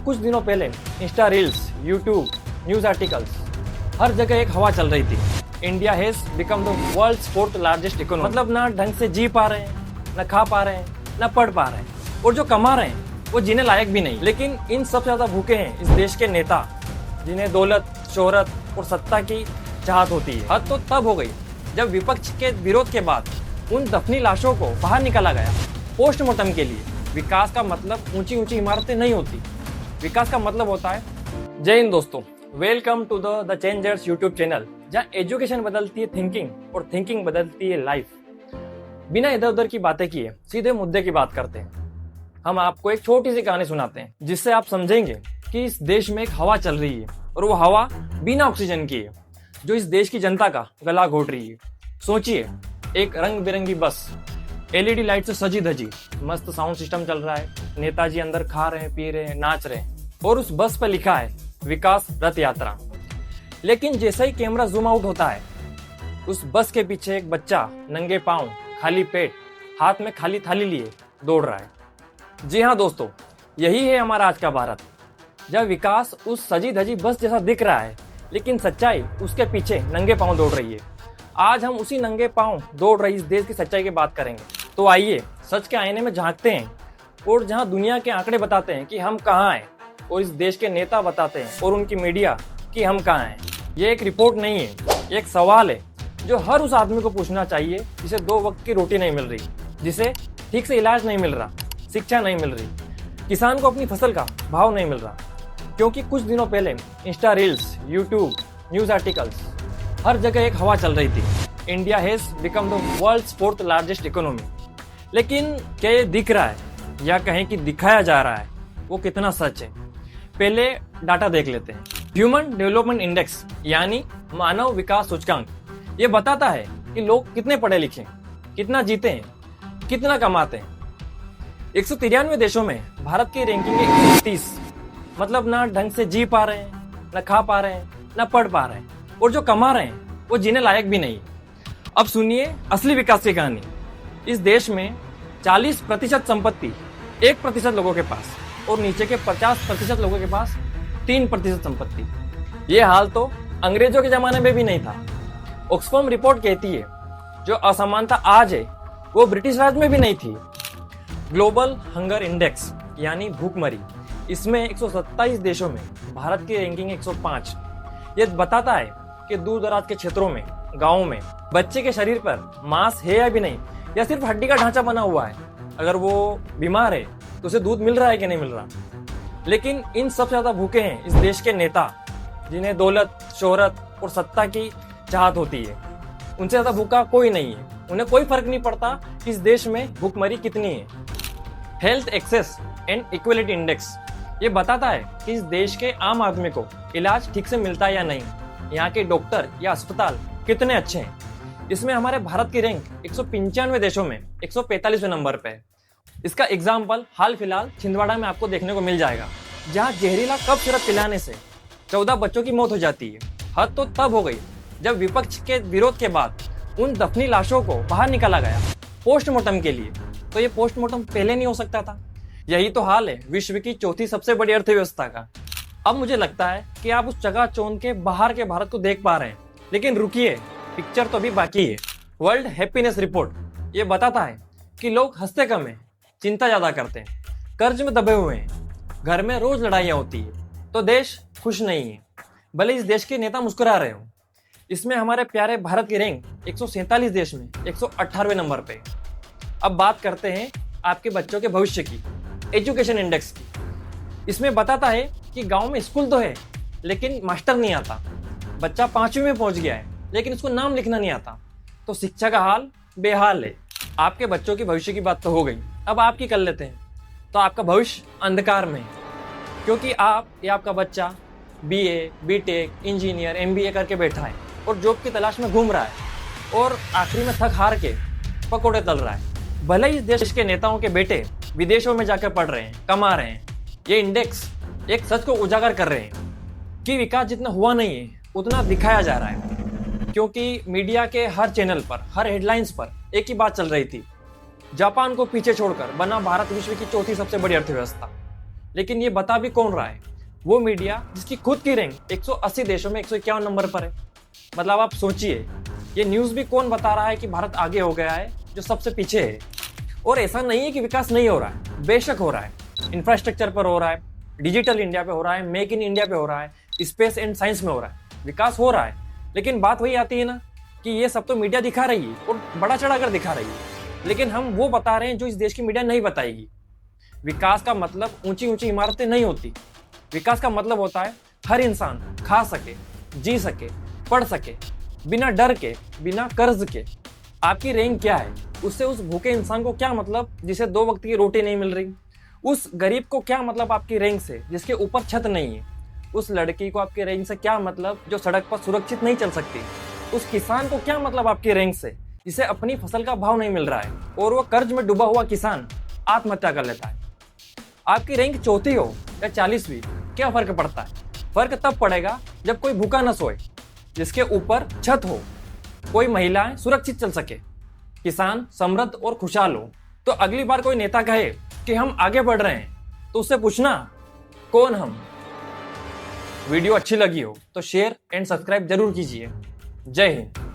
कुछ दिनों पहले insta reels, YouTube, news articles, हर जगह एक हवा चल रही थी। India has become the world's fourth largest economy. मतलब ना ढंग से जी पा रहे हैं, ना खा पा रहे हैं, ना पढ़ पा रहे हैं, और जो कमा रहे हैं वो जीने लायक भी नहीं। लेकिन इन सबसे ज्यादा भूखे हैं इस देश के नेता, जिन्हें दौलत, शोहरत और सत्ता की चाहत होती है। हद तो तब हो गई जब विपक्ष के विरोध के बाद उन दफनी लाशों को बाहर निकाला गया पोस्टमार्टम के लिए। विकास का मतलब ऊंची ऊंची इमारतें नहीं होती, विकास का मतलब होता है। जय हिंद दोस्तों, welcome to the changers YouTube channel, जहां एजुकेशन बदलती है थिंकिंग और थिंकिंग बदलती है लाइफ। बिना इधर उधर की बातें किए सीधे मुद्दे की बात करते हैं। हम आपको एक छोटी सी कहानी सुनाते हैं जिससे आप समझेंगे कि इस देश में एक हवा चल रही है और वो हवा बिना ऑक्सीजन की है, जो इस देश की जनता का गला घोट रही है। सोचिए, एक रंग बिरंगी बस एलईडी लाइट से सजी धजी, मस्त साउंड सिस्टम चल रहा है, नेताजी अंदर खा रहे हैं, पी रहे हैं, नाच रहे हैं, और उस बस पर लिखा है विकास रथ यात्रा। लेकिन जैसे ही कैमरा जूम आउट होता है, उस बस के पीछे एक बच्चा नंगे पांव, खाली पेट, हाथ में खाली थाली लिए दौड़ रहा है। जी हाँ दोस्तों, यही है हमारा आज का भारत, जब विकास उस सजी धजी बस जैसा दिख रहा है, लेकिन सच्चाई उसके पीछे नंगे पांव दौड़ रही है। आज हम उसी नंगे पांव दौड़ रही इस देश की सच्चाई की बात करेंगे। तो आइए सच के आईने में झांकते हैं, और जहां दुनिया के आंकड़े बताते हैं कि हम कहाँ हैं, और इस देश के नेता बताते हैं और उनकी मीडिया कि हम कहाँ हैं। ये एक रिपोर्ट नहीं है, एक सवाल है जो हर उस आदमी को पूछना चाहिए जिसे 2 वक्त की रोटी नहीं मिल रही, जिसे ठीक से इलाज नहीं मिल रहा, शिक्षा नहीं मिल रही, किसान को अपनी फसल का भाव नहीं मिल रहा। क्योंकि कुछ दिनों पहले insta reels, YouTube, news articles, हर जगह एक हवा चल रही थी। India has become the world's fourth largest economy. लेकिन क्या ये दिख रहा है, या कहें कि दिखाया जा रहा है, वो कितना सच है? पहले डाटा देख लेते हैं। ह्यूमन डेवलपमेंट इंडेक्स यानी मानव विकास सूचकांक, ये बताता है कि लोग कितने पढ़े लिखे, कितना जीते हैं, कितना कमाते हैं। 193 देशों में भारत की रैंकिंग है 130। मतलब ना ढंग से जी पा रहे हैं, ना खा पा रहे हैं, ना पढ़ पा रहे हैं, और जो कमा रहे हैं वो जीने लायक भी नहीं। अब सुनिए असली विकास की कहानी। इस देश में 40% संपत्ति 1% लोगों के पास, और नीचे के 50% लोगों के पास 3% संपत्ति। ये हाल तो अंग्रेजों के जमाने में भी नहीं था। ऑक्सफैम रिपोर्ट कहती है जो असमानता आज है वो ब्रिटिश राज में भी नहीं थी। ग्लोबल हंगर इंडेक्स यानी भूखमरी, इसमें 127 देशों में भारत की रैंकिंग 105। ये बताता है कि दूर दराज के क्षेत्रों में, गाँव में बच्चे के शरीर पर मांस है या भी नहीं, या सिर्फ हड्डी का ढांचा बना हुआ है। अगर वो बीमार है तो उसे दूध मिल रहा है कि नहीं मिल रहा। लेकिन इन सबसे ज्यादा भूखे हैं इस देश के नेता, जिन्हें दौलत, शोहरत और सत्ता की चाहत होती है। उनसे ज्यादा भूखा कोई नहीं है। उन्हें कोई फर्क नहीं पड़ता कि इस देश में भूखमरी कितनी है। Health access and equality index ये बताता है कि इस देश के आम आदमी को इलाज ठीक से मिलता है या नहीं, यहाँ के डॉक्टर या अस्पताल कितने अच्छे हैं। इसमें हमारे भारत की रैंक 195 देशों में 145वें नंबर पे है। इसका एग्जाम्पल हाल फिलहाल छिंदवाड़ा में आपको देखने को मिल जाएगा, जहां जहरीला कफ सिरप पिलाने से 14 बच्चों की मौत हो जाती है। हद तो तब हो गई जब विपक्ष के विरोध के बाद उन दफनी लाशों को बाहर निकाला गया पोस्टमार्टम के लिए। तो ये पोस्टमार्टम पहले नहीं हो सकता था? यही तो हाल है विश्व की चौथी सबसे बड़ी अर्थव्यवस्था का। अब मुझे लगता है कि आप उस चकाचौंध के बाहर के भारत को देख पा रहे हैं, लेकिन रुकिए, पिक्चर तो अभी बाकी है। वर्ल्ड हैप्पीनेस रिपोर्ट ये बताता है कि लोग हंसते कम हैं, चिंता ज्यादा करते हैं, कर्ज में दबे हुए हैं, घर में रोज लड़ाइयाँ होती है, तो देश खुश नहीं है, भले इस देश के नेता मुस्कुरा रहे हो। इसमें हमारे प्यारे भारत की रैंक 147 देश में 118वें नंबर पे। अब बात करते हैं आपके बच्चों के भविष्य की, एजुकेशन इंडेक्स की। इसमें बताता है कि गांव में स्कूल तो है, लेकिन मास्टर नहीं आता। बच्चा 5वीं में पहुंच गया है, लेकिन उसको नाम लिखना नहीं आता। तो शिक्षा का हाल बेहाल है। आपके बच्चों की भविष्य की बात तो हो गई, अब आपकी कर लेते हैं। तो आपका भविष्य अंधकार में है, क्योंकि आप या आपका बच्चा बीए, बीटेक, इंजीनियर, एमबीए करके बैठा है और जॉब की तलाश में घूम रहा है, और आखिरी में थक हार के पकौड़े तल रहा है। भले ही इस देश के नेताओं के बेटे विदेशों में जाकर पढ़ रहे हैं, कमा रहे हैं। ये इंडेक्स एक सच को उजागर कर रहे हैं कि विकास जितना हुआ नहीं है उतना दिखाया जा रहा है। क्योंकि मीडिया के हर चैनल पर, हर हेडलाइंस पर एक ही बात चल रही थी, जापान को पीछे छोड़कर बना भारत विश्व की चौथी सबसे बड़ी अर्थव्यवस्था। लेकिन ये बता भी कौन रहा है? वो मीडिया जिसकी खुद की रैंक 180 देशों में 151 नंबर पर है। मतलब आप सोचिए, ये न्यूज़ भी कौन बता रहा है कि भारत आगे हो गया है, जो सबसे पीछे है। और ऐसा नहीं है कि विकास नहीं हो रहा है, बेशक हो रहा है। इंफ्रास्ट्रक्चर पर हो रहा है, डिजिटल इंडिया पे हो रहा है, मेक इन इंडिया पे हो रहा है, स्पेस एंड साइंस में हो रहा है, विकास हो रहा है। लेकिन बात वही आती है ना कि ये सब तो मीडिया दिखा रही है और बड़ा चढ़ाकर दिखा रही है, लेकिन हम वो बता रहे हैं जो इस देश की मीडिया नहीं बताएगी। विकास का मतलब ऊंची ऊंची इमारतें नहीं होती। विकास का मतलब होता है हर इंसान खा सके, जी सके, पढ़ सके, बिना डर के, बिना कर्ज के। आपकी रैंक क्या है, उससे उस भूखे इंसान को क्या मतलब जिसे 2 वक्त की रोटी नहीं मिल रही? उस गरीब को क्या मतलब आपकी रैंक से जिसके ऊपर छत नहीं है? उस लड़की को आपकी रैंक से क्या मतलब जो सड़क पर सुरक्षित नहीं चल सकती? उस किसान को क्या मतलब आपकी रैंक से जिसे अपनी फसल का भाव नहीं मिल रहा है और वो कर्ज में डूबा हुआ किसान आत्महत्या कर लेता है? आपकी रैंक चौथी हो या 40वीं, क्या फर्क पड़ता है? फर्क तब पड़ेगा जब कोई भूखा न सोए, जिसके ऊपर छत हो, कोई महिलाएं सुरक्षित चल सके, किसान समृद्ध और खुशहाल हो। तो अगली बार कोई नेता कहे कि हम आगे बढ़ रहे हैं, तो उससे पूछना कौन हम? वीडियो अच्छी लगी हो तो शेयर एंड सब्सक्राइब जरूर कीजिए। जय हिंद।